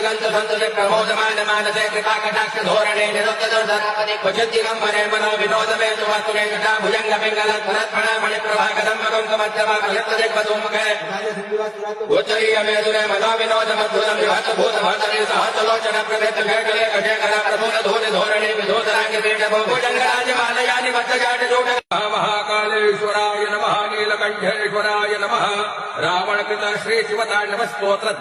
दिगंत संतति प्रमोदमान मानसे कृपा कटाक्ष धोरणे निरुक्त दर्शनापदे क्वचिद्दिगंबरे मनो विनोद मे सुवस्तु वेंकटा भुजंग पिंगल फलत्फण मणिप्रभा कदम्बकं कमध्यमा कलत्तदिग्वधूमुखे उत्तरीय मेदुरे मनो विनोद मधुरं विहत भूत भर्तरि सहसलोचन प्रभृत भेटले कटेकर प्रभुन धूनि धोरणे विधोतरांग पीठ भुजंग राजमालयानि मध्यजाट जोट महाकालेश्वराय नमः नीलकंठेश्वराय नमः रावणकृत श्री शिवतांडव स्तोत्र